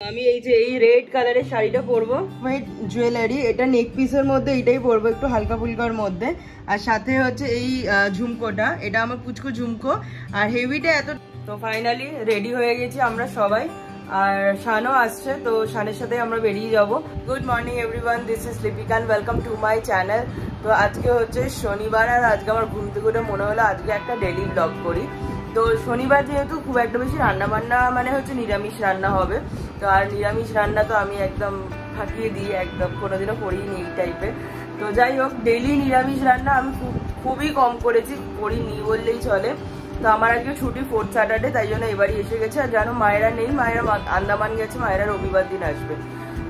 আমি এই যে এই রেড কালারের শাড়িটা পরবো, জুয়েলারি, এটা নেক পিসের মধ্যে এটাই পরবো, একটু হালকা ফুলকার মধ্যে। আর সাথে হচ্ছে এই ঝুমকোটা, এটা আমার পুচকো ঝুমকো, আর হেভিটা এত। তো ফাইনালি রেডি হয়ে গেছি আমরা সবাই, আর শানও আসছে, তো শানের সাথে আমরা বেরিয়ে যাব। Good morning everyone, this is Lipika, welcome to my channel. তো আজকে হচ্ছে শনিবার, আর আজকে আমার ঘুম থেকে উঠে মনে হলো আজকে একটা ডেলি ব্লগ করি। তো শনিবার যেহেতু খুব একটা বেশি রান্না বান্না মানে হচ্ছে নিরামিষ রান্না হবে, তো আর নিরামিষ রান্না তো আমি একদম ফাঁকিয়ে দিই, একদম কোনোদিনও করিনি এই টাইপের। তো যাই হোক, ডেলি নিরামিষ রান্না আমি খুবই কম করেছি, করিনি বললেই চলে। তো আমার আজকে ছুটি 4th স্যাটারডে, তাই জন্য এবারই এসে গেছে। আর জানো মায়েরা নেই, মায়েরা আন্দামান গেছে, মায়েরা রবিবার দিন আসবে।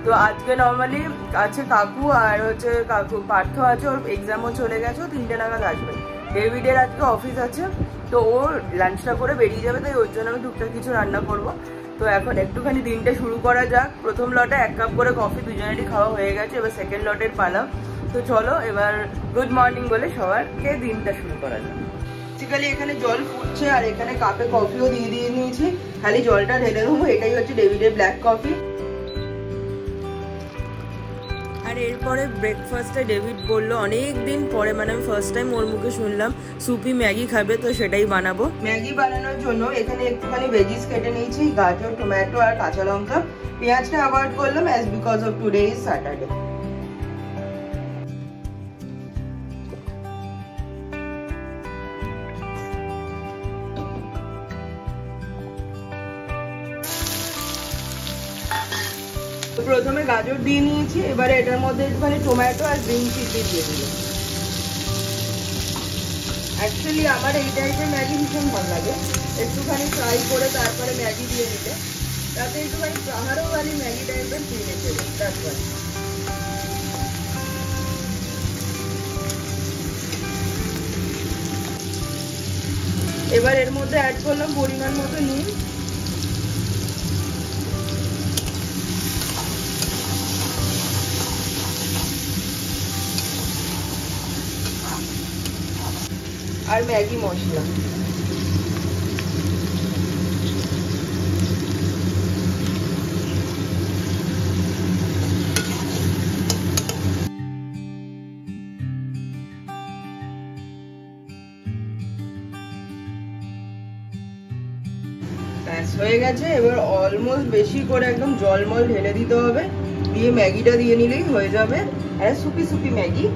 তো আজকে নর্মালি আছে কাকু, আর হচ্ছে কাকু পার্থ আছে, ওর এক্সামও চলে গেছে, ও 3টে নাগাদ আসবে। ডেভিডের আজকে অফিস আছে, তো ও লাঞ্চটা করে বেরিয়ে যাবে, তাই ওর জন্য আমি টুকটাক কিছু রান্না করবো। তো এখন একটুখানি দিনটা শুরু করা যাক। প্রথম লটে 1 কাপ করে কফি দুজনেরই খাওয়া হয়ে গেছে, এবার সেকেন্ড লটের পালা। তো চলো এবার গুড মর্নিং বলে সবারকে দিনটা শুরু করা যাক। বেসিক্যালি এখানে জল ফুটছে, আর এখানে কাপে কফিও দিয়ে নিয়েছি, খালি জলটা ঢেলে নেবো। এটাই হচ্ছে ডেভিডের ব্ল্যাক কফি। আর এরপরে ব্রেকফাস্টে ডেভিড বললো অনেক দিন পরে, মানে আমি ফার্স্ট টাইম ওর মুখে শুনলাম সুপি ম্যাগি খাবে, তো সেটাই বানাবো। ম্যাগি বানানোর জন্য এখানে একটুখানি ভেজিস কেটে নিয়েছি, গাজর, টমেটো আর কাঁচা লঙ্কা। পেঁয়াজটা অ্যাভয়েড করলাম as because of today is Saturday. প্রথমে গাজর দিয়ে নিয়েছি, এবারে এটার মধ্যে একটুখানি টমেটো আর গ্রিন চিলি দিয়ে দিল। অ্যাকচুয়ালি আমার এই টাইপের ম্যাগি ভীষণ ভালো লাগে, একটুখানি ফ্রাই করে তারপরে ম্যাগি দিয়ে নিতে, তাতে একটুখানি পাহাড়োয়ালি ম্যাগি টাইপের ফিল এসে যায়। তারপর এবার এর মধ্যে অ্যাড করলাম পরিমাণ মতো নুন, আর ম্যাগি মশলা। হয়ে গেছে। এবার অলমোস্ট বেশি করে একদম জলমল ঢেলে দিতে হবে, দিয়ে ম্যাগিটা দিয়ে নিলেই হয়ে যাবে আর soupy soupy Maggi.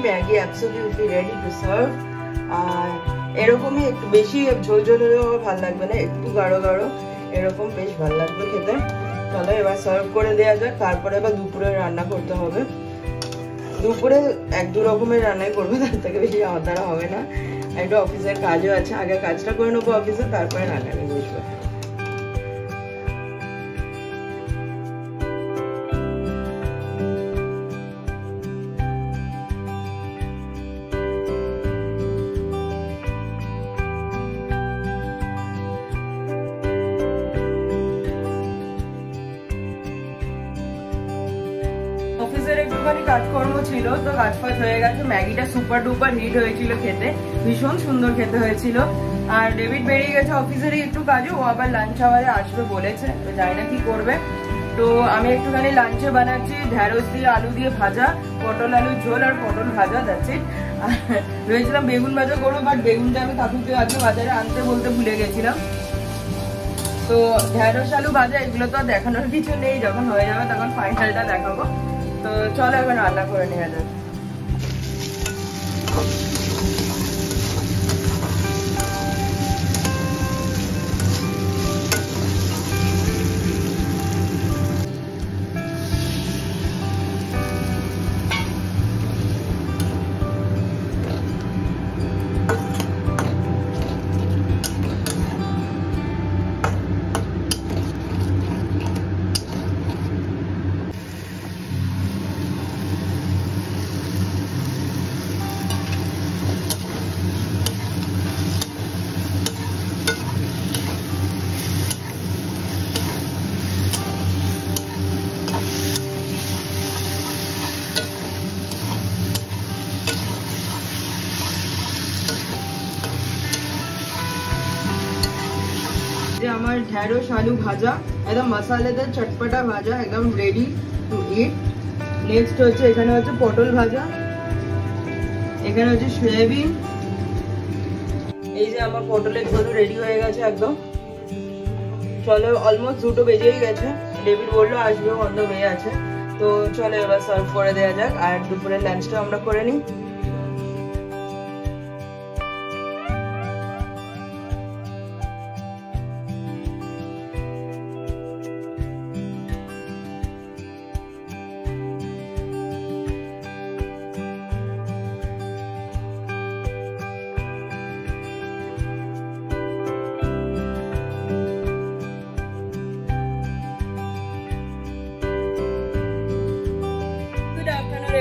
Maggi absolutely ready to serve. আর এরকমই একটু বেশি ঝোল ঝোল হলেও ভালো লাগবে না, একটু গাঢ় গাঢ় এরকম বেশ ভালো লাগবে খেতে। চলো এবার সার্ভ করে দেওয়া যাক। তারপরে এবার দুপুরে রান্না করতে হবে। দুপুরে 1-2 রকমের রান্নাই করবো, তার থেকে বেশি আমার দ্বারা হবে না। একটু অফিসের কাজও আছে, আগে কাজটা করে নেবো অফিসে, তারপরে রান্না নিয়ে বসবো। একটুখানি কাজকর্ম ছিল, তো কাজ ফাজ হয়ে গেছে। ম্যাগিটা সুপার ডুপার হিট হয়েছিল, খেতে ভীষণ সুন্দর খেতে হয়েছিল। আর ডেভিড বেরিয়ে গেছে অফিসেরই একটু কাজে, ও আবার লাঞ্চ আওয়ারে আসবে বলেছে, তো জানি না কি করবে। তো আমি একটুখানি লাঞ্চে বানাচ্ছি ঢ্যাঁড়স দিয়ে আলু দিয়ে ভাজা, পটল আলুর ঝোল আর পটল ভাজা, যাচ্ছে। ভেবেছিলাম বেগুন ভাজা করবো, বাট বেগুনটা আমি কাকুকে আজকে বাজারে আনতে বলতে ভুলে গেছিলাম। তো ঢ্যাঁড়স আলু ভাজা এগুলো তো আর দেখানোর কিছু নেই, যখন হয়ে যাবে তখন ফাইনালটা দেখাবো। তো চলো এখন রান্না করে নেওয়া যাক। আমার ঢেঁড়স আলু ভাজা, একদম মশলাদার চটপটা ভাজা, একদম রেডি টু ইট। নেক্সট হচ্ছে এখানে হচ্ছে পটল ভাজা, এখানে হচ্ছে সয়াবিন। এই যে আমার পটলের ঝোল রেডি হয়ে গেছে একদম। চলো, অলমোস্ট 2টো বেজেই গেছে। ডেভিড বললো আসবে, অন্ধ হয়ে আছে। তো চলো এবার সার্ভ করে দেওয়া যাক, আর দুপুরের লাঞ্চটা আমরা করে নিই।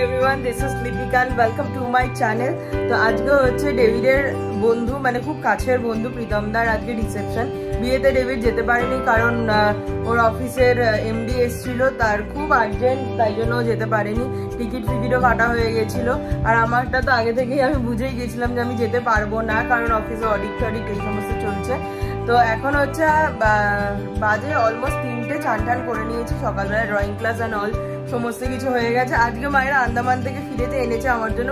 everyone, this is Lipika and welcome to my channel. তো আজকে হচ্ছে ডেভিডের বন্ধু, মানে খুব কাছের বন্ধু প্রীতমদার আজকে রিসেপশন। বিয়েতে ডেভিড যেতে পারেনি কারণ ওর অফিসের এমডি এসেছিল, তার খুব আর্জেন্ট, তাই জন্য যেতে পারেনি। টিকিটও কাটা হয়ে গেছিল। আর আমারটা তো আগে থেকেই আমি বুঝেই গেছিলাম যে আমি যেতে পারবো না, কারণ অফিসে অডিট এই সমস্ত চলছে। তো এখন হচ্ছে বাজে অলমোস্ট 3টে, চান করে নিয়েছি, সকালবেলা ড্রয়িং ক্লাস অ্যান্ড অল সমস্ত কিছু হয়ে গেছে। আজকে মায়ের আন্দামান থেকে ফিরেতে এনেছে আমার জন্য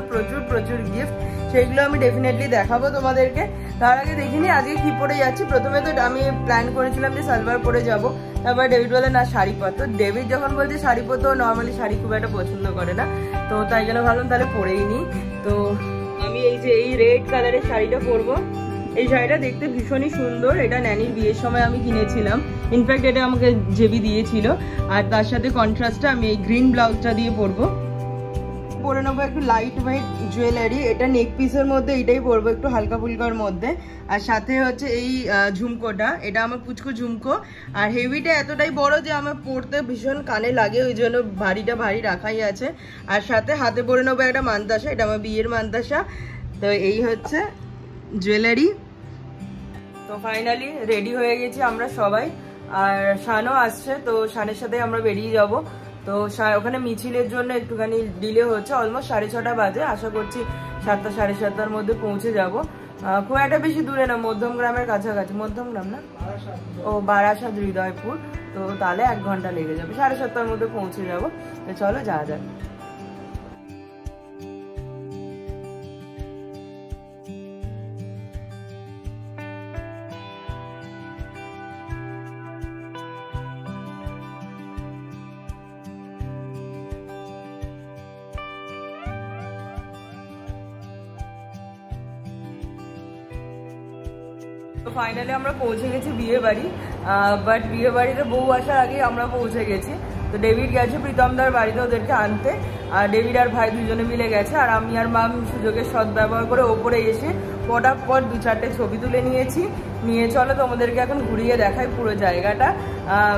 প্রচুর গিফট, সেগুলো আমি ডেফিনেটলি দেখাবো তোমাদেরকে। তার আগে দেখিনি আজকে কি পরে যাচ্ছি। প্রথমে তো আমি প্ল্যান করেছিলাম যে সালোয়ার পরে যাব, তারপর ডেভিড বলে না শাড়ি পর। তো ডেভিড যখন বলছে শাড়ি পর, তো নর্মালি শাড়ি খুব একটা পছন্দ করে না, তো তাই জন্য ভাবলাম তাহলে পরেই নিই। তো আমি এই যে এই রেড কালারের শাড়িটা পরবো। এই শাড়িটা দেখতে ভীষণই সুন্দর, এটা ন্যানির বিয়ের সময় আমি কিনেছিলাম। ইনফ্যাক্ট এটা আমাকে জেবি দিয়েছিল। আর তার সাথে কন্ট্রাস্টে আমি এই গ্রিন ব্লাউজটা দিয়ে পরবো। পরে নেবো একটু লাইট ওয়েট জুয়েলারি, এটা নেক পিসের মধ্যে, এটাই পরবো একটু হালকা ফুলকার মধ্যে। আর সাথে হচ্ছে এই ঝুমকোটা, এটা আমার পুচকো ঝুমকো। আর হেভিটা এতটাই বড় যে আমার পরতে ভীষণ কানে লাগে, ওই জন্য ভারী রাখাই আছে। আর সাথে হাতে পরে নেবো একটা মান্তাসা, এটা আমার বিয়ের মান্তাসা। তো এই হচ্ছে জুয়েলারি। তো ফাইনালি রেডি হয়ে গেছি আমরা সবাই, আর শানও আসছে, তো শানের সাথে আমরা বেরিয়ে যাব। তো ওখানে মিছিলের জন্য একটুখানি ডিলে হচ্ছে, অলমোস্ট 6:30 বাজে। আশা করছি 7টা 7:30টার মধ্যে পৌঁছে যাব। খুব একটা বেশি দূরে না, মধ্যমগ্রামের কাছাকাছি। মধ্যমগ্রাম না, ও বারাসাত হৃদয়পুর। তো তাহলে 1 ঘন্টা লেগে যাবে, 7:30টার মধ্যে পৌঁছে যাব। তো চলো যাওয়া যাক। তো ফাইনালি আমরা পৌঁছে গেছি বিয়ে বাড়ি, বাট বিয়ে বাড়িতে বউ আসার আগেই আমরা পৌঁছে গেছি। তো ডেভিড গেছে প্রীতমদার বাড়িতে ওদেরকে আনতে, আর ডেভিড আর ভাই দুজনে মিলে গেছে। আর আমি আর মাম সুযোগের সদ্ব্যবহার করে ওপরে এসে পটাপট 2-4টে ছবি তুলে নিয়ে চলো তোমাদেরকে এখন ঘুরিয়ে দেখাই পুরো জায়গাটা।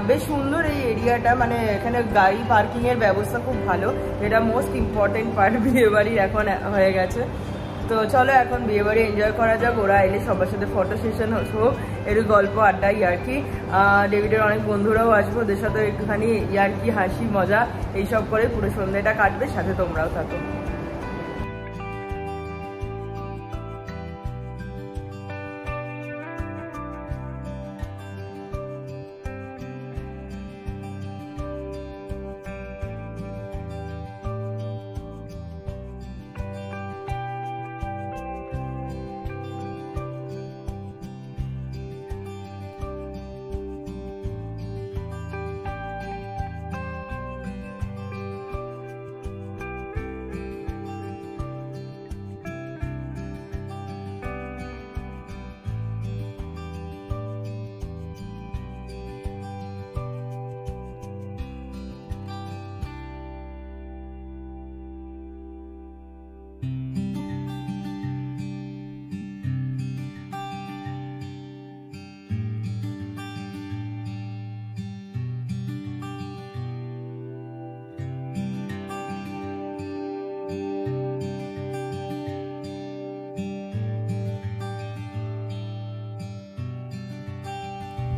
বেশ সুন্দর এই এরিয়াটা, মানে এখানে গাড়ি পার্কিংয়ের ব্যবস্থা খুব ভালো, যেটা মোস্ট ইম্পর্টেন্ট পার্ট বিয়ে বাড়ির এখন হয়ে গেছে। তো চলো এখন বিয়ে বাড়ি এনজয় করা যাক। ওরা এলে সবার সাথে ফটো সেশন হোক, একটু গল্প আড্ডা ইয়ার্কি। ডেভিডের অনেক বন্ধুরাও আসবে, ওদের সাথে একটুখানি ইয়ার্কি হাসি মজা এইসব করে পুরো সন্ধ্যেটা কাটবে, সাথে তোমরাও থাকো।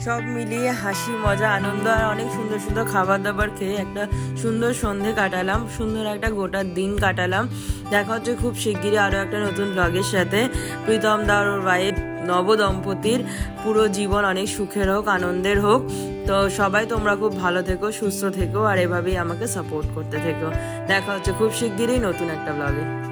সব মিলিয়ে হাসি মজা আনন্দ আর অনেক সুন্দর সুন্দর খাবার দাবার খেয়ে একটা সুন্দর সন্ধে কাটালাম, সুন্দর একটা গোটা দিন কাটালাম। দেখা হচ্ছে খুব শিগগিরই আরও একটা নতুন ব্লগের সাথে। প্রীতম দা ওর ওয়াইফ নবদম্পতির পুরো জীবন অনেক সুখের হোক, আনন্দের হোক। তো সবাই তোমরা খুব ভালো থেকো, সুস্থ থেকো, আর এভাবেই আমাকে সাপোর্ট করতে থেকো। দেখা হচ্ছে খুব শিগগিরই নতুন একটা ব্লগে।